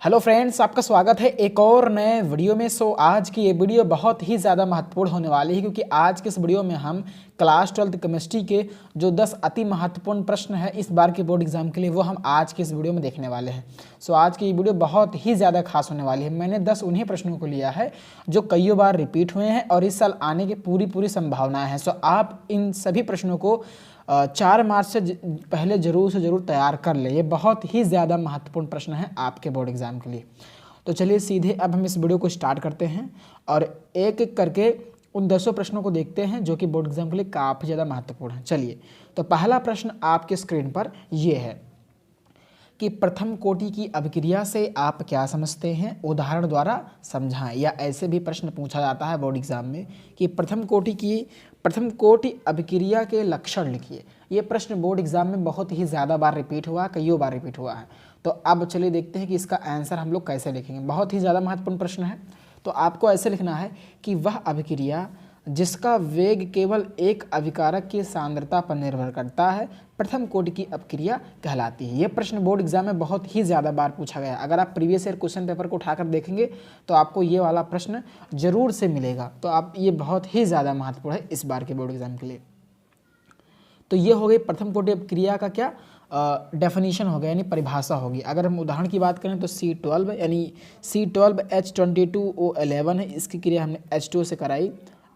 Hello friends, आपका स्वागत है एक और नए वीडियो में। आज की ये वीडियो बहुत ही ज़्यादा महत्वपूर्ण होने वाली है, क्योंकि आज के इस वीडियो में हम क्लास 12th केमिस्ट्री के जो 10 अति महत्वपूर्ण प्रश्न है इस बार के बोर्ड एग्जाम के लिए, वो हम आज के इस वीडियो में देखने वाले हैं। आज की ये वीडियो बहुत ही ज़्यादा खास होने वाली है। मैंने 10 उन्हीं प्रश्नों को लिया है जो कई बार रिपीट हुए हैं और इस साल आने की पूरी संभावनाएँ हैं। आप इन सभी प्रश्नों को 4 मार्च से पहले जरूर से जरूर तैयार कर ले। ये बहुत ही ज़्यादा महत्वपूर्ण प्रश्न है आपके बोर्ड एग्जाम के लिए। तो चलिए सीधे अब हम इस वीडियो को स्टार्ट करते हैं और एक एक करके उन 10 प्रश्नों को देखते हैं जो कि बोर्ड एग्जाम के लिए काफ़ी ज़्यादा महत्वपूर्ण है। चलिए, तो पहला प्रश्न आपके स्क्रीन पर ये है कि प्रथम कोटि की अभिक्रिया से आप क्या समझते हैं, उदाहरण द्वारा समझाएं। या ऐसे भी प्रश्न पूछा जाता है बोर्ड एग्जाम में कि प्रथम कोटि अभिक्रिया के लक्षण लिखिए। ये प्रश्न बोर्ड एग्जाम में बहुत ही ज़्यादा बार रिपीट हुआ, कईयों बार रिपीट हुआ है। तो अब चलिए देखते हैं कि इसका आंसर हम लोग कैसे लिखेंगे। बहुत ही ज़्यादा महत्वपूर्ण प्रश्न है। तो आपको ऐसे लिखना है कि वह अभिक्रिया जिसका वेग केवल एक अभिकारक की सांद्रता पर निर्भर करता है प्रथम कोटि की अभिक्रिया कहलाती है। यह प्रश्न बोर्ड एग्जाम में बहुत ही ज़्यादा बार पूछा गया है। अगर आप प्रीवियस ईयर क्वेश्चन पेपर को उठाकर देखेंगे तो आपको ये वाला प्रश्न जरूर से मिलेगा। तो आप ये बहुत ही ज़्यादा महत्वपूर्ण है इस बार के बोर्ड एग्जाम के लिए। तो ये हो गई प्रथम कोटि अभिक्रिया का क्या डेफिनेशन हो गया, यानी परिभाषा होगी। अगर हम उदाहरण की बात करें तो C12 यानी C12H22O11 है। इसकी क्रिया हमने H2 से कराई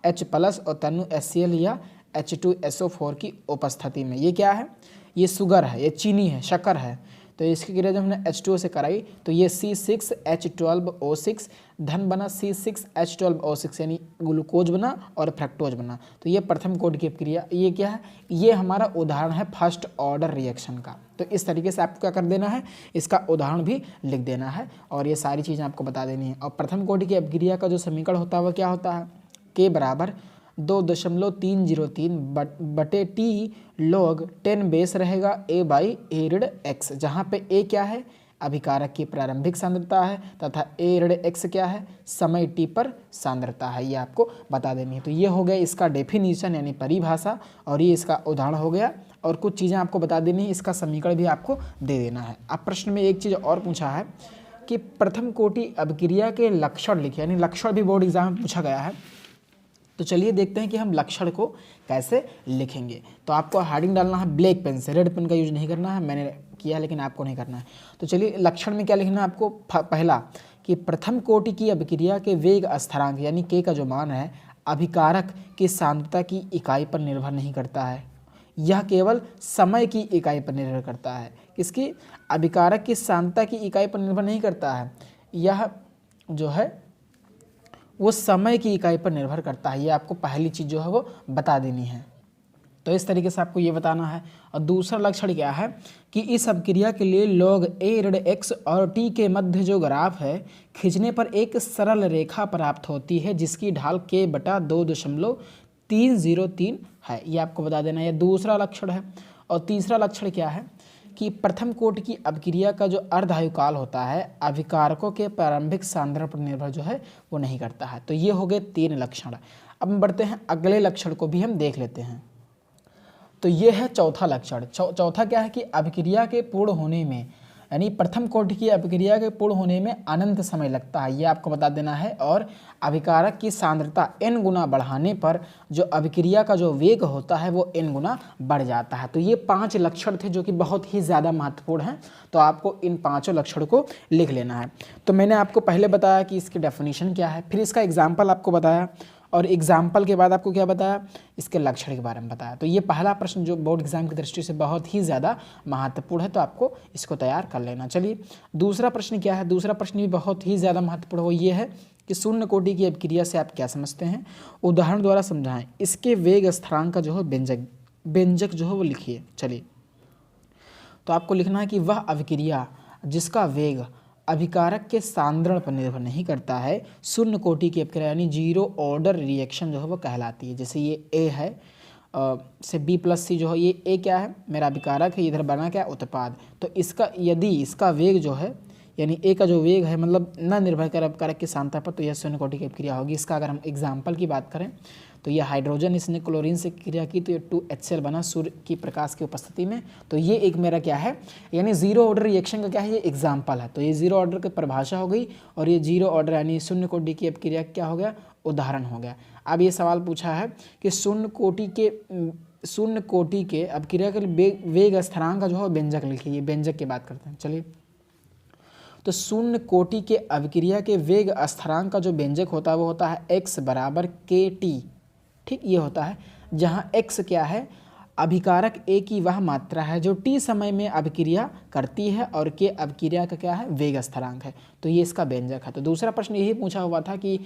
H+ और तनु HCl या H2SO4 की उपस्थिति में। ये क्या है? ये शुगर है, ये चीनी है, शक्कर है। तो इसकी क्रिया जब हमने H2 से कराई तो ये C6H12O6 धन बना C6H12O6 यानी ग्लूकोज बना और फ्रक्टोज बना। तो ये प्रथम कोटि की अभिक्रिया। ये क्या है? ये हमारा उदाहरण है फर्स्ट ऑर्डर रिएक्शन का। तो इस तरीके से आपको क्या कर देना है, इसका उदाहरण भी लिख देना है और ये सारी चीज़ें आपको बता देनी है। और प्रथम कोटि की अभिक्रिया का जो समीकरण होता है वह क्या होता है? K बराबर 2.303 बटे T log 10 बेस रहेगा A/A⁻x, जहाँ पे A क्या है? अभिकारक की प्रारंभिक सांद्रता है तथा A⁻x क्या है? समय t पर सांद्रता है। ये आपको बता देनी है। तो ये हो गया इसका डेफिनेशन यानी परिभाषा और ये इसका उदाहरण हो गया। और कुछ चीज़ें आपको बता देनी है, इसका समीकरण भी आपको दे देना है। अब प्रश्न में एक चीज़ और पूछा है कि प्रथम कोटि अभिक्रिया के लक्षण लिखे, यानी लक्षण भी बोर्ड एग्जाम में पूछा गया है। तो चलिए देखते हैं कि हम लक्षण को कैसे लिखेंगे। तो आपको हेडिंग डालना है ब्लैक पेन से, रेड पेन का यूज नहीं करना है। मैंने किया लेकिन आपको नहीं करना है। तो चलिए लक्षण में क्या लिखना है आपको? पहला कि प्रथम कोटि की अभिक्रिया के वेग स्थिरांक यानी K का जो मान है अभिकारक की सांद्रता की इकाई पर निर्भर नहीं करता है, यह केवल समय की इकाई पर निर्भर करता है। किसकी? अभिकारक की सांद्रता की इकाई पर निर्भर नहीं करता है, यह जो है वो समय की इकाई पर निर्भर करता है। ये आपको पहली चीज़ जो है वो बता देनी है। तो इस तरीके से आपको ये बताना है। और दूसरा लक्षण क्या है कि इस अभिक्रिया के लिए log A⁻x और T के मध्य जो ग्राफ है खींचने पर एक सरल रेखा प्राप्त होती है जिसकी ढाल K/2.303 है। ये आपको बता देना है। ये दूसरा लक्षण है। और तीसरा लक्षण क्या है कि प्रथम कोटि की अभिक्रिया का जो अर्धायुकाल होता है अभिकारकों के प्रारंभिक सांद्रण पर निर्भर जो है वो नहीं करता है। तो ये हो गए 3 लक्षण। अब हम बढ़ते हैं अगले लक्षण को भी हम देख लेते हैं। तो ये है चौथा लक्षण। चौथा क्या है कि अभिक्रिया के पूर्ण होने में, यानी प्रथम कोटि की अभिक्रिया के पूर्ण होने में अनंत समय लगता है। ये आपको बता देना है। और अभिकारक की सांद्रता n गुना बढ़ाने पर जो अभिक्रिया का जो वेग होता है वो n गुना बढ़ जाता है। तो ये 5 लक्षण थे जो कि बहुत ही ज़्यादा महत्वपूर्ण हैं। तो आपको इन 5 लक्षण को लिख लेना है। तो मैंने आपको पहले बताया कि इसकी डेफिनेशन क्या है, फिर इसका एग्जाम्पल आपको बताया और एग्जाम्पल के बाद आपको क्या बताया? इसके लक्षण के बारे में बताया। तो ये पहला प्रश्न जो बोर्ड एग्जाम की दृष्टि से बहुत ही ज़्यादा महत्वपूर्ण है, तो आपको इसको तैयार कर लेना। चलिए दूसरा प्रश्न क्या है? दूसरा प्रश्न भी बहुत ही ज़्यादा महत्वपूर्ण वो ये है कि शून्य कोटि की अभिक्रिया से आप क्या समझते हैं, उदाहरण द्वारा समझाएं। इसके वेग स्थिरांक का जो है व्यंजक जो है वो लिखिए। चलिए, तो आपको लिखना है कि वह अभिक्रिया जिसका वेग अभिकारक के सांद्रण पर निर्भर नहीं करता है शून्य कोटि की अभिक्रिया यानी 0 ऑर्डर रिएक्शन जो है वो कहलाती है। जैसे ये A है से B+C जो है, ये A क्या है? मेरा अभिकारक है, इधर बना क्या? उत्पाद। तो इसका यदि इसका वेग जो है यानी ए का जो वेग है मतलब न निर्भर कर अपकारक की सांद्रता पर, तो यह शून्य कोटि की अभिक्रिया होगी। इसका अगर हम एग्जाम्पल की बात करें तो ये हाइड्रोजन, इसने क्लोरीन से क्रिया की तो ये 2HCl बना सूर्य की प्रकाश की उपस्थिति में। तो ये एक मेरा क्या है, यानी जीरो ऑर्डर रिएक्शन का क्या है, ये एग्जाम्पल है। तो ये जीरो ऑर्डर की परिभाषा हो गई और ये जीरो ऑर्डर यानी शून्य कोटि की अभिक्रिया क्या हो गया, उदाहरण हो गया। अब ये सवाल पूछा है कि शून्य कोटि के अभिक्रिया के वेग स्थिरांक का जो है व्यंजक लिखिए। ये व्यंजक की बात करते हैं। चलिए, तो शून्य कोटि के अभिक्रिया के वेग स्थिरांक का जो व्यंजक होता है वो होता है x बराबर KT। ठीक, ये होता है जहाँ x क्या है, अभिकारक A की वह मात्रा है जो t समय में अभिक्रिया करती है और K अभिक्रिया का क्या है, वेग स्थिरांक है। तो ये इसका व्यंजक है। तो दूसरा प्रश्न यही पूछा हुआ था कि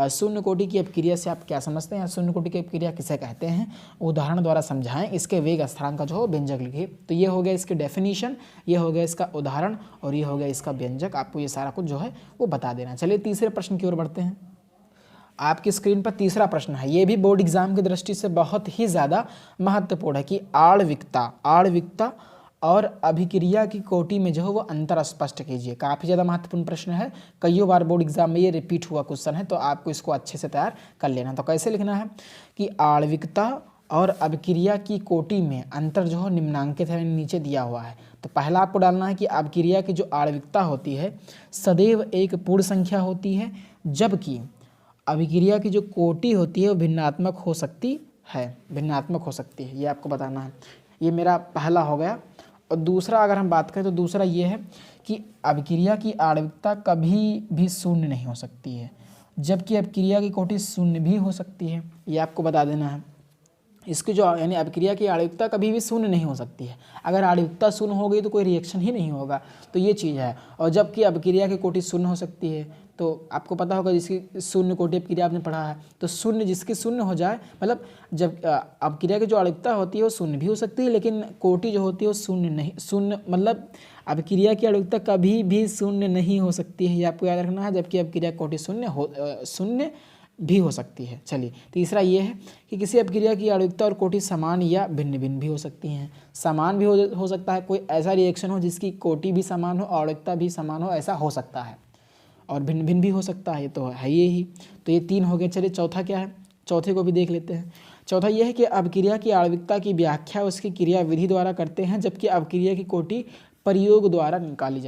शून्य कोटि की अभिक्रिया से आप क्या समझते हैं, शून्य कोटि की अभिक्रिया किसे कहते हैं, उदाहरण द्वारा समझाएं, इसके वेग स्थिरांक का जो है व्यंजक लिखिए। तो ये हो गया इसकी डेफिनीशन, ये हो गया इसका उदाहरण और ये हो गया इसका व्यंजक। आपको ये सारा कुछ जो है वो बता देना। चलिए तीसरे प्रश्न की ओर बढ़ते हैं। आपकी स्क्रीन पर तीसरा प्रश्न है, ये भी बोर्ड एग्जाम की दृष्टि से बहुत ही ज़्यादा महत्वपूर्ण है कि आणविकता और अभिक्रिया की कोटि में जो है वो अंतर स्पष्ट कीजिए। काफ़ी ज़्यादा महत्वपूर्ण प्रश्न है, कईयों बार बोर्ड एग्जाम में ये रिपीट हुआ क्वेश्चन है, तो आपको इसको अच्छे से तैयार कर लेना। तो कैसे लिखना है कि आणविकता और अभिक्रिया की कोटि में अंतर जो है निम्नांकित है, नीचे दिया हुआ है। तो पहला आपको डालना है कि अभिक्रिया की जो आणविकता होती है सदैव एक पूर्ण संख्या होती है, जबकि अभिक्रिया की जो कोटि होती है वो भिन्नात्मक हो सकती है, ये आपको बताना है। ये मेरा पहला हो गया। और दूसरा अगर हम बात करें तो दूसरा ये है कि अभिक्रिया की आणविकता कभी भी शून्य नहीं हो सकती है, जबकि अभिक्रिया की कोटि शून्य भी हो सकती है। ये आपको बता देना है। इसकी जो यानी अभिक्रिया की आणविकता कभी भी शून्य नहीं हो सकती है। अगर आणविकता शून्य हो गई तो कोई रिएक्शन ही नहीं होगा, तो ये चीज़ है। और जबकि अभिक्रिया की कोटि शून्य हो सकती है, तो आपको पता होगा जिसकी शून्य कोटि अभिक्रिया आपने पढ़ा है, तो शून्य जिसकी शून्य हो जाए, मतलब जब अभिक्रिया की जो आणविकता होती है वो शून्य भी हो सकती है, लेकिन कोटि जो होती है वो शून्य नहीं, शून्य मतलब अभिक्रिया की आणविकता कभी भी शून्य नहीं हो सकती है, ये आपको याद रखना है। जबकि अभिक्रिया कोटि शून्य भी हो सकती है। चलिए तीसरा ये है कि किसी अभिक्रिया की आणविकता और कोटि समान या भिन्न भिन्न भी हो सकती हैं। समान भी हो सकता है, कोई ऐसा रिएक्शन हो जिसकी कोटि भी समान हो, आणविकता भी समान हो, ऐसा हो सकता है। और भिन्न भिन्न भी हो सकता है, ये तो है ही। तो ये तीन हो गए। चलिए चौथा क्या है, चौथे को भी देख लेते हैं। चौथा यह है कि अभिक्रिया की आणविकता की व्याख्या उसकी क्रिया विधि द्वारा करते हैं, जबकि अभिक्रिया की कोटि प्रयोग द्वारा निकाली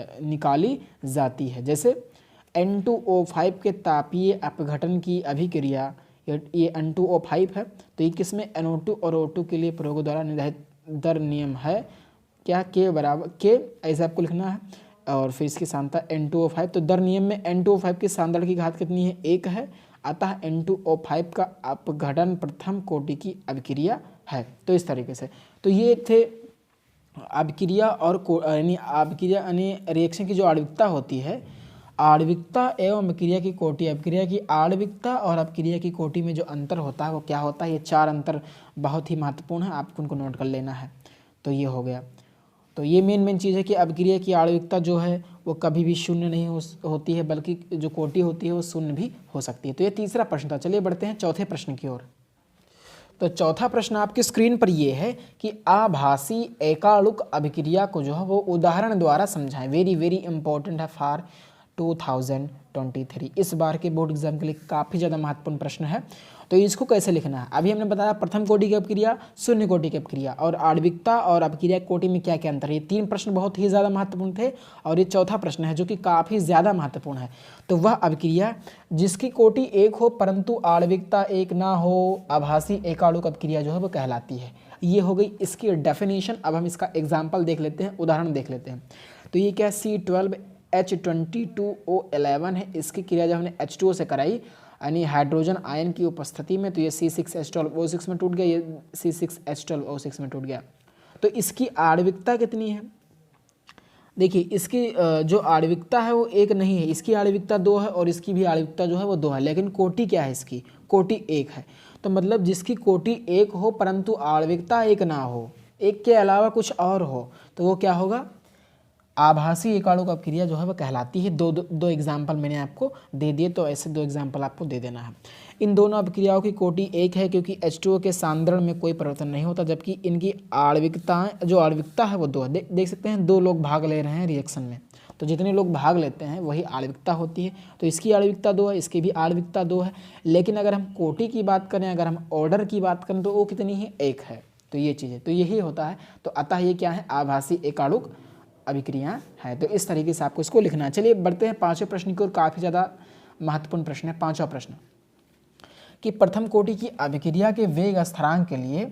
जाती है। जैसे N2O5 के तापीय अपघटन की अभिक्रिया, ये N2O5 है, तो ये किसमें NO2 और O2 के लिए प्रयोग द्वारा निर्धारित दर नियम है क्या, K बराबर K, ऐसे आपको लिखना है। और फिर इसकी सांद्रता N2O5, तो दर नियम में N2O5 की सांद्रता की घात कितनी है, 1 है, अतः N2O5 का अपघटन प्रथम कोटि की अभिक्रिया है। तो इस तरीके से तो ये थे अभिक्रिया और यानी रिएक्शन की जो आणविकता होती है, आणविकता एवं अभिक्रिया की कोटि, अभिक्रिया की आणविकता और अभिक्रिया की कोटि में जो अंतर होता है वो क्या होता है। ये चार अंतर बहुत ही महत्वपूर्ण है, आपको उनको नोट कर लेना है। तो ये हो गया। तो ये मेन चीज़ है कि अभिक्रिया की आणविकता जो है वो कभी भी शून्य नहीं होती है, बल्कि जो कोटि होती है वो शून्य भी हो सकती है। तो ये तीसरा प्रश्न था। चलिए बढ़ते हैं चौथे प्रश्न की ओर। तो चौथा प्रश्न आपकी स्क्रीन पर ये है कि आभासी एकाणुक अभिक्रिया को जो है वो उदाहरण द्वारा समझाएं। वेरी वेरी इंपॉर्टेंट है फॉर 2023। इस बार के बोर्ड एग्जाम के लिए काफ़ी ज़्यादा महत्वपूर्ण प्रश्न है। तो इसको कैसे लिखना है, अभी हमने बताया प्रथम कोटि की अभिक्रिया, शून्य कोटि की अभिक्रिया और आणविकता और अभिक्रिया कोटि में क्या क्या अंतर है। ये तीन प्रश्न बहुत ही ज़्यादा महत्वपूर्ण थे और ये चौथा प्रश्न है जो कि काफ़ी ज़्यादा महत्वपूर्ण है। तो वह अभिक्रिया जिसकी कोटि एक हो परंतु आणविकता एक ना हो, आभासी एकाणुक अभिक्रिया जो है वो कहलाती है। ये हो गई इसकी डेफिनेशन। अब हम इसका एग्जाम्पल देख लेते हैं, उदाहरण देख लेते हैं। तो ये क्या C12H22O11 है। इसकी क्रिया जब हमने H2O से कराई यानी हाइड्रोजन आयन की उपस्थिति में, तो ये C6H12O6 में टूट गया, ये C6H12O6 में टूट गया। तो इसकी आणविकता कितनी है, देखिए इसकी जो आणविकता है वो एक नहीं है, इसकी आणविकता 2 है और इसकी भी आणविकता जो है वो 2 है, लेकिन कोटि क्या है, इसकी कोटि 1 है। तो मतलब जिसकी कोटि 1 हो परंतु आणविकता 1 ना हो, 1 के अलावा कुछ और हो, तो वो क्या होगा, आभासी एकाणुक अभिक्रिया जो है वह कहलाती है। दो एग्जाम्पल मैंने आपको दे दिए, तो ऐसे 2 एग्जाम्पल आपको दे देना है। इन दोनों अभिक्रियाओं की कोटि 1 है क्योंकि H2O के सांद्रण में कोई परिवर्तन नहीं होता, जबकि इनकी आणविकताएं जो आणविकता है वो 2 है। देख सकते हैं 2 लोग भाग ले रहे हैं रिएक्शन में, तो जितने लोग भाग लेते हैं वही आणविकता होती है। तो इसकी आणविकता 2 है, इसकी भी आणविकता 2 है। लेकिन अगर हम कोटि की बात करें, अगर हम ऑर्डर की बात करें तो वो कितनी है, 1 है। तो ये चीज़ है, तो यही होता है। तो अतः ये क्या है, आभासी एकाणुक अभिक्रिया है। तो इस तरीके से आपको इसको लिखना है। चलिए बढ़ते हैं 5वें प्रश्न की ओर। काफ़ी ज़्यादा महत्वपूर्ण प्रश्न है 5वां प्रश्न, कि प्रथम कोटि की अभिक्रिया के वेग स्थिरांक के लिए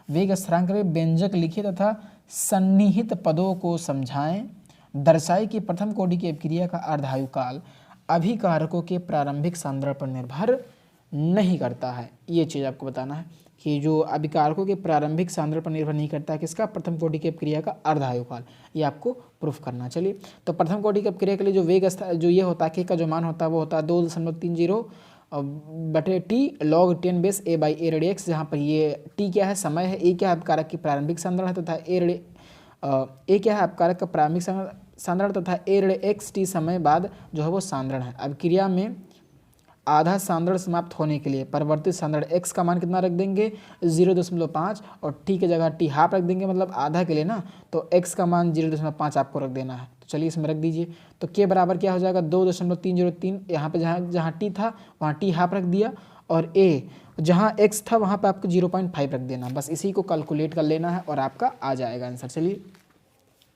व्यंजक लिखिए तथा सन्निहित पदों को समझाएं। दर्शाए कि प्रथम कोटि की अभिक्रिया का अर्धायु काल अभिकारकों के प्रारंभिक सांद्रण पर निर्भर नहीं करता है। ये चीज़ आपको बताना है कि जो अभिकारकों के प्रारंभिक सांद्रण पर निर्भर नहीं करता है किसका, प्रथम कोटि की अपक्रिया का अर्धायु काल। ये आपको प्रूफ करना। चलिए, तो प्रथम कोटि की अपक्रिया के लिए जो वेग जो ये होता है के का जो मान होता है वो होता है 2.30 बटे t log 10 base a by a radix, जहाँ पर ये टी क्या है, समय है, ए क्या है अपकारक की प्रारंभिक सांद्रण है तथा ए क्या है अपकारक का प्रारंभिक सांद्रण तथा ए रेडियक्स टी समय बाद जो है वो सांद्रण है। अभिक्रिया में आधा सांद्रण समाप्त होने के लिए परिवर्तित सांद्रण x का मान कितना रख देंगे, 0.5 और t की जगह t हाफ रख देंगे, मतलब आधा के लिए ना, तो x का मान 0.5 आपको रख देना है। तो चलिए इसमें रख दीजिए। तो k बराबर क्या हो जाएगा, 2.303। यहाँ पे जहाँ t था वहाँ t हाफ रख दिया, और a जहाँ x था वहाँ पे आपको 0.5 रख देना। बस इसी को कैलकुलेट कर लेना है और आपका आ जाएगा आंसर। चलिए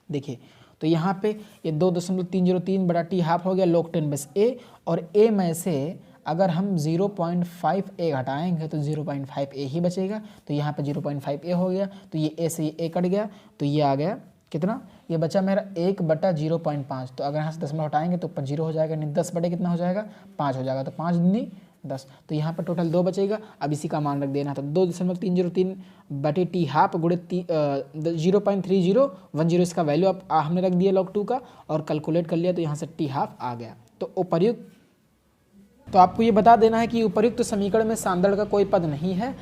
देखिए, तो यहाँ पे ये 2.303 बटा टी हाफ हो गया log 10 बेस a, और a में से अगर हम 0.5 a घटाएंगे तो 0.5 a ही बचेगा। तो यहाँ पे 0.5 a हो गया, तो ये a से ये a कट गया, तो ये आ गया कितना, ये बचा मेरा 1/0.5। तो अगर यहाँ से 10 में हटाएंगे तो ऊपर 0 हो जाएगा, यानी 10 बटे कितना हो जाएगा, 5 हो जाएगा। तो 5 दूनी 10, तो यहाँ पर टोटल 2 बचेगा। अब इसी का मान रख देना, तो 2.303 बटे टी हाफ गुणे 0.3010, इसका वैल्यू आप हमने रख दिया log 2 का और कैलकुलेट कर लिया, तो यहाँ से टी हाफ आ गया। तो उपर्युक्त, तो आपको ये बता देना है कि उपर्युक्त समीकरण में सांद्रण का कोई पद नहीं है,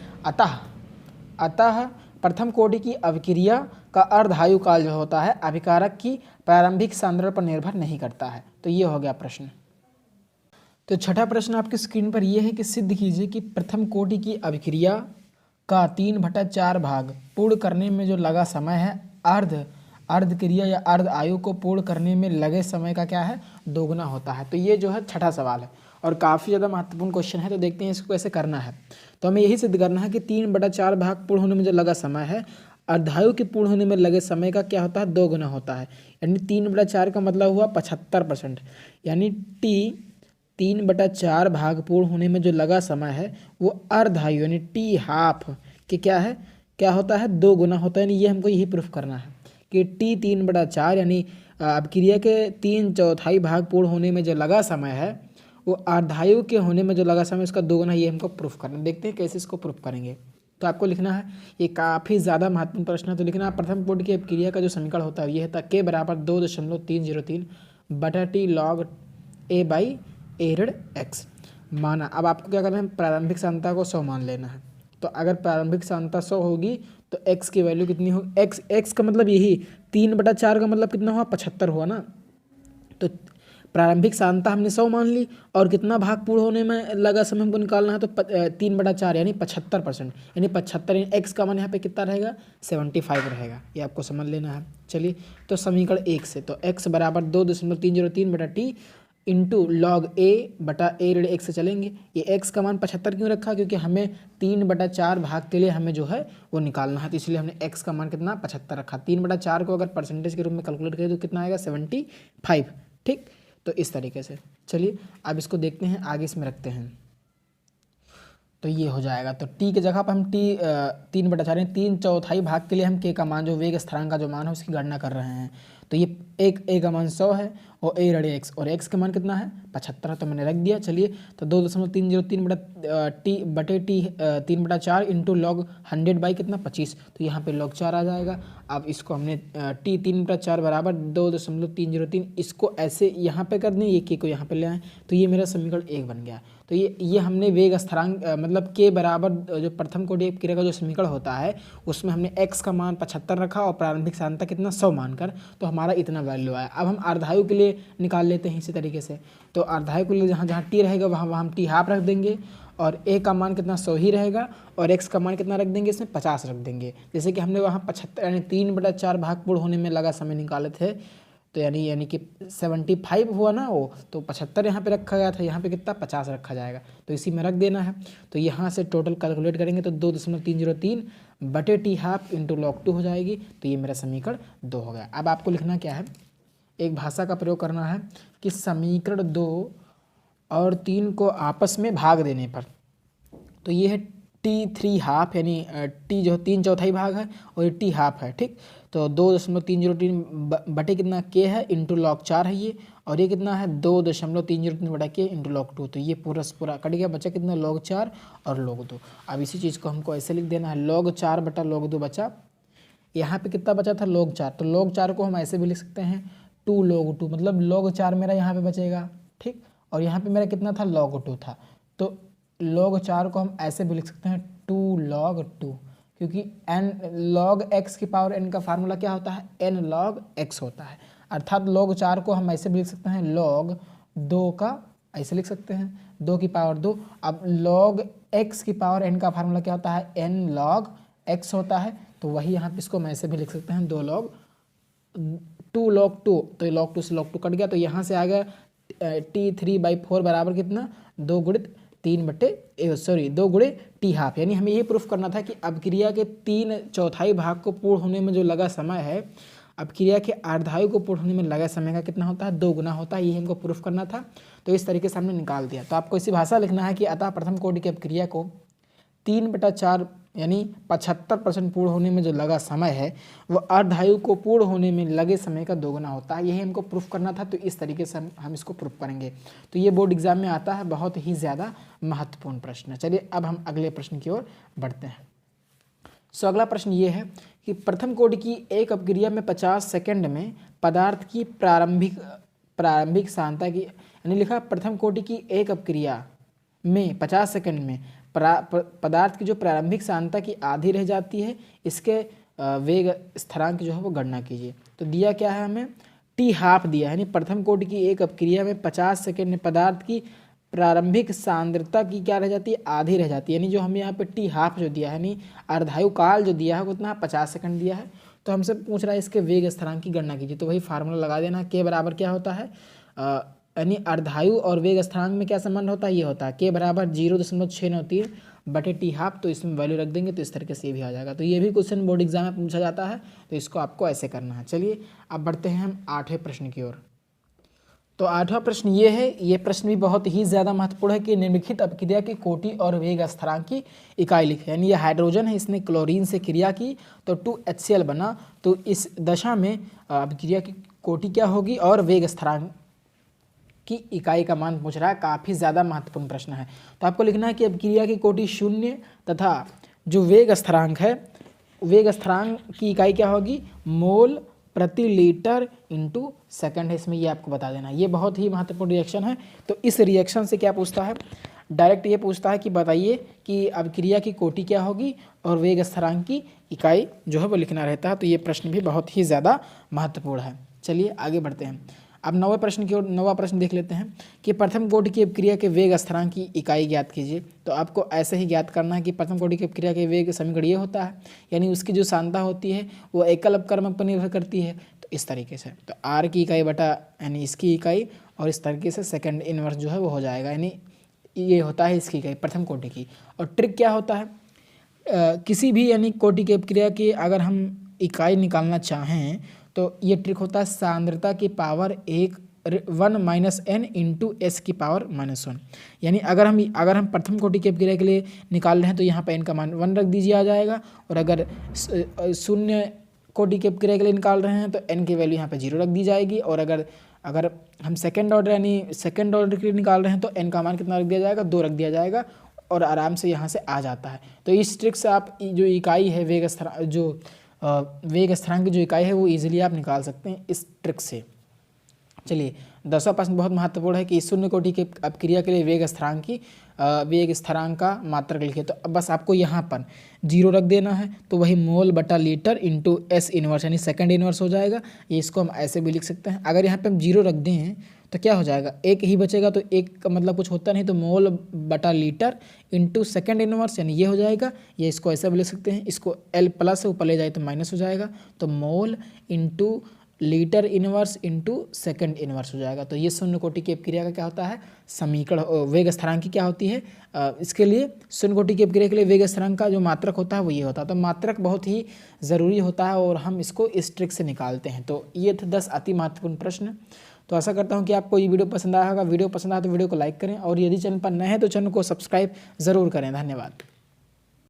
अतः प्रथम कोटि की अभिक्रिया का अर्धायु काल जो होता है अभिकारक की प्रारंभिक सांद्रण पर निर्भर नहीं करता है। तो ये हो गया प्रश्न। तो छठा प्रश्न आपकी स्क्रीन पर यह है कि सिद्ध कीजिए कि प्रथम कोटि की अभिक्रिया का 3/4 भाग पूर्ण करने में जो लगा समय है अर्ध क्रिया या अर्ध आयु को पूर्ण करने में लगे समय का क्या है, दोगुना होता है। तो ये जो है छठा सवाल है और काफ़ी ज़्यादा महत्वपूर्ण क्वेश्चन है। तो देखते हैं इसको कैसे करना है। तो हमें यही सिद्ध करना है कि 3/4 भाग पूर्ण होने में जो लगा समय है अर्धायु के पूर्ण होने में लगे समय का क्या होता है, 2 गुना होता है। यानी 3/4 का मतलब हुआ 75%, यानी टी 3/4 भाग पूर्ण होने में जो लगा समय है वो अर्धायु यानी टी हाफ के क्या होता है, 2 गुना होता है। यानी ये हमको यही प्रूफ करना है कि टी 3/4 यानी अभिक्रिया के 3/4 भाग पूर्ण होने में जो लगा समय है वो अर्धायु के होने में जो लगा समय उसका 2 गुना, ये हमको प्रूफ करना है। देखते हैं कैसे इसको प्रूफ करेंगे। तो आपको लिखना है, ये काफ़ी ज़्यादा महत्वपूर्ण प्रश्न है। तो लिखना है प्रथम कोटि की अभिक्रिया का जो समीकरण होता है ये है k बराबर 2.303 बटा T log a by A red x माना। अब आपको क्या करना है, प्रारंभिक सांद्रता को 100 मान लेना है। तो अगर प्रारंभिक सांद्रता 100 होगी तो x की वैल्यू कितनी होगी, x का मतलब यही 3/4 का मतलब कितना हुआ, 75 हुआ ना। तो प्रारंभिक सांद्रता हमने 100 मान ली और कितना भाग पूर्ण होने में लगा समय हमको निकालना है, तो 3/4 यानी 75%, यानी 75 यानी x का मान यहाँ पे कितना रहेगा, 75 रहेगा। ये आपको समझ लेना है। चलिए, तो समीकरण 1 से तो x बराबर 2.303 बटा टी इंटू log a बटा ए रेड x से चलेंगे। ये x का मान 75 क्यों रखा, क्योंकि हमें 3/4 भाग के लिए हमें जो है वो निकालना है, तो इसलिए हमने x का मान कितना 75 रखा। 3/4 को अगर परसेंटेज के रूप में कैलकुलेट करें तो कितना आएगा, 75। ठीक, तो इस तरीके से। चलिए अब इसको देखते हैं, आगे इसमें रखते हैं। तो ये हो जाएगा, तो t की जगह पर हम t 3/4 3/4 भाग के लिए हम k का मान जो वेग स्थिरांक का जो मान है उसकी गणना कर रहे हैं। तो ये a का मान 100 है और a रेड x, और x का मान कितना है 75, तो मैंने रख दिया। चलिए, तो 2.303 बटे टी 3/4 इंटू log 100 बाई कितना 25, तो यहाँ पे log 4 आ जाएगा। अब इसको हमने टी 3/4 बराबर 2.303 इसको ऐसे यहाँ पे कर दें, ये k को यहाँ पे ले आए, तो ये मेरा समीकरण 1 बन गया। तो ये हमने वेग स्थिरांक मतलब k बराबर जो प्रथम कोटि अभिक्रिया का जो समीकरण होता है उसमें हमने x का मान 75 रखा और प्रारंभिक सांद्रता कितना 100 मानकर, तो हमारा इतना वैल्यू आया। अब हम अर्धायु के लिए निकाल लेते हैं इसी तरीके से। तो अर्धायु के लिए जहाँ जहाँ t रहेगा वहाँ हम t हाफ रख देंगे और a का मान कितना 100 ही रहेगा और x का मान कितना रख देंगे, इसमें 50 रख देंगे। जैसे कि हमने वहाँ 75 यानी 3/4 भाग पूर्ण होने में लगा समय निकाले थे, तो यानी कि 75 हुआ ना वो, तो 75 यहाँ पे रखा गया था, यहाँ पे कितना 50 रखा जाएगा, तो इसी में रख देना है। तो यहाँ से टोटल कैलकुलेट करेंगे तो 2.303 बटे टी हाफ इंटू log 2 हो जाएगी। तो ये मेरा समीकरण 2 हो गया। अब आपको लिखना क्या है, एक भाषा का प्रयोग करना है कि समीकरण 2 और 3 को आपस में भाग देने पर, तो ये है T3 हाफ, यानी T जो 3/4 भाग है और ये T हाफ है, ठीक। तो 2.303 बटे कितना K है इंटू log 4 है ये, और ये कितना है 2.303 बटा K इंटू log 2। तो ये पूरा कट गया, बचा कितना log 4 और log 2। अब इसी चीज़ को हमको ऐसे लिख देना है, log 4 बटा log 2 बचा, यहाँ पे कितना बचा था log 4, तो log 4 को हम ऐसे भी लिख सकते हैं 2 log 2, मतलब log 4 मेरा यहाँ पे बचेगा, ठीक। और यहाँ पे मेरा कितना था log 2 था, तो log 4 को हम ऐसे भी लिख सकते हैं 2 log 2, क्योंकि n log x की पावर n का फार्मूला क्या होता है, n log x होता है। अर्थात log 4 को हम ऐसे भी लिख सकते हैं log 2 का, ऐसे लिख सकते हैं 2 की पावर 2। अब log x की पावर n का फार्मूला क्या होता है, n log x होता है, तो वही यहाँ पे इसको हम ऐसे भी लिख सकते हैं 2 log 2, तो log 2 से log 2 कट गया, तो यहाँ से आ गया T3/4 बराबर कितना 2 गुणित 2 गुणे टी हाफ। यानी हमें ये प्रूफ करना था कि अभिक्रिया के 3/4 भाग को पूर्ण होने में जो लगा समय है, अभिक्रिया के अर्धायु को पूर्ण होने में लगा समय का कितना होता है, 2 गुना होता है। ये हमको प्रूफ करना था, तो इस तरीके से हमने निकाल दिया। तो आपको इसी भाषा लिखना है कि अतः प्रथम कोटि की अभिक्रिया को 3/4 यानी 75% पूर्ण होने में जो लगा समय है वह अर्धायु को पूर्ण होने में लगे समय का 2 गुना होता है। यही हमको प्रूफ करना था, तो इस तरीके से हम इसको प्रूफ करेंगे। तो ये बोर्ड एग्जाम में आता है, बहुत ही ज़्यादा महत्वपूर्ण प्रश्न है। चलिए अब हम अगले प्रश्न की ओर बढ़ते हैं। सो अगला प्रश्न ये है कि प्रथम कोटि की एक अपक्रिया में 50 सेकंड में पदार्थ की प्रारंभिक सांद्रता की, यानी लिखा प्रथम कोटि की एक अपक्रिया में 50 सेकंड में पदार्थ की जो प्रारंभिक सांद्रता की आधी रह जाती है, इसके वेग स्थिरांक जो है वो गणना कीजिए। तो दिया क्या है हमें, टी हाफ दिया है, यानी प्रथम कोटि की एक अपक्रिया में 50 सेकंड में पदार्थ की प्रारंभिक सांद्रता की क्या रह जाती है, आधी रह जाती है। यानी जो हमें यहाँ पे टी हाफ जो दिया है, यानी अर्धायु काल जो दिया है उतना 50 सेकंड दिया है। तो हमसे पूछ रहा है इसके वेग स्थिरांक की गणना कीजिए। तो वही फार्मूला लगा देना, के बराबर क्या होता है, यानी अर्धायु और वेग स्थिरांक में क्या संबंध होता है, ये होता है के बराबर 0.693 बटे टी हाफ। तो इसमें वैल्यू रख देंगे तो इस तरीके से ये भी आ जाएगा। तो ये भी क्वेश्चन बोर्ड एग्जाम में पूछा जाता है, तो इसको आपको ऐसे करना है। चलिए अब बढ़ते हैं हम 8वें प्रश्न की ओर। तो 8वां प्रश्न ये है, ये प्रश्न भी बहुत ही ज़्यादा महत्वपूर्ण है कि निम्नलिखित अपक्रिया की कोटि और वेग स्थिरांक की इकाई लिखे। यानी ये हाइड्रोजन है, इसने क्लोरीन से क्रिया की तो 2HCl बना, तो इस दशा में अपक्रिया की कोटि क्या होगी और वेग स्थिरांक की इकाई का मान पूछ रहा है। काफ़ी ज़्यादा महत्वपूर्ण प्रश्न है। तो आपको लिखना है कि अपक्रिया की कोटि 0 तथा जो वेग स्थिरांक है, वेग स्थिरांक की इकाई क्या होगी, मोल प्रति लीटर इंटू सेकंड है। इसमें ये आपको बता देना, ये बहुत ही महत्वपूर्ण रिएक्शन है। तो इस रिएक्शन से क्या पूछता है, डायरेक्ट ये पूछता है कि बताइए कि अभिक्रिया की कोटि क्या होगी और वेग स्थिरांक की इकाई जो है वो लिखना रहता है। तो ये प्रश्न भी बहुत ही ज़्यादा महत्वपूर्ण है। चलिए आगे बढ़ते हैं। अब 9वें प्रश्न की ओर, 9वां प्रश्न देख लेते हैं कि प्रथम कोटि की अपक्रिया के वेग स्थिरांक की इकाई ज्ञात कीजिए। तो आपको ऐसे ही ज्ञात करना है कि प्रथम कोटि की अपक्रिया के वेग समीकरण ये होता है, यानी उसकी जो सांद्रता होती है वो एकल अपकर्मक पर निर्भर करती है। तो इस तरीके से तो आर की इकाई बटा यानी इसकी इकाई, और इस तरीके से सेकंड इनवर्स जो है वो हो जाएगा, यानी ये होता है इसकी इकाई प्रथम कोटि की। और ट्रिक क्या होता है, किसी भी यानी कोटि की अपक्रिया की अगर हम इकाई निकालना चाहें तो ये ट्रिक होता है सांद्रता की power 1 minus n into S की पावर -1। यानी अगर हम प्रथम कोटि की अपक्रिया के लिए निकाल रहे हैं तो यहाँ पे n का मान 1 रख दीजिए आ जाएगा, और अगर शून्य कोटि की अपक्रिया के लिए निकाल रहे हैं तो n की वैल्यू यहाँ पे 0 रख दी जाएगी, और अगर हम सेकेंड ऑर्डर यानी सेकेंड ऑर्डर के लिए निकाल रहे हैं तो n का मान कितना रख दिया जाएगा, 2 रख दिया जाएगा, और आराम से यहाँ से आ जाता है। तो इस ट्रिक से आप जो इकाई है वेग स्थिरांक की जो इकाई है वो इजीली आप निकाल सकते हैं इस ट्रिक से। चलिए 10वां प्रश्न बहुत महत्वपूर्ण है कि शून्य कोटि के अपक्रिया के लिए वेग स्थिरांक का मात्रक लिखिए। तो अब बस आपको यहाँ पर 0 रख देना है, तो वही मोल बटा लीटर इंटू एस इनवर्स यानी सेकंड इनवर्स हो जाएगा। ये इसको हम ऐसे भी लिख सकते हैं। अगर यहाँ पे हम 0 रख दें तो क्या हो जाएगा, 1 ही बचेगा, तो 1 का मतलब कुछ होता नहीं, तो मोल बटा लीटर इंटू सेकंड इनवर्स यानी ये हो जाएगा। ये इसको ऐसा भी लिख सकते हैं, इसको L प्लस ऊपर ले जाए तो माइनस हो जाएगा, तो mole into litre inverse into second inverse हो जाएगा। तो ये शून्य कोटि की अपक्रिया का क्या होता है, समीकरण। वेग स्थिरांक की क्या होती है, इसके लिए शून्य कोटि की अपक्रिया के लिए वेग स्थिरांक का जो मात्रक होता है वो ये होता है। तो मात्रक बहुत ही ज़रूरी होता है और हम इसको इस ट्रिक से निकालते हैं। तो ये थे 10 अति महत्वपूर्ण प्रश्न। तो आशा करता हूँ कि आपको ये वीडियो पसंद आया होगा। वीडियो पसंद आया तो वीडियो को लाइक करें और यदि चैनल पर नए हैं तो चैनल को सब्सक्राइब ज़रूर करें। धन्यवाद।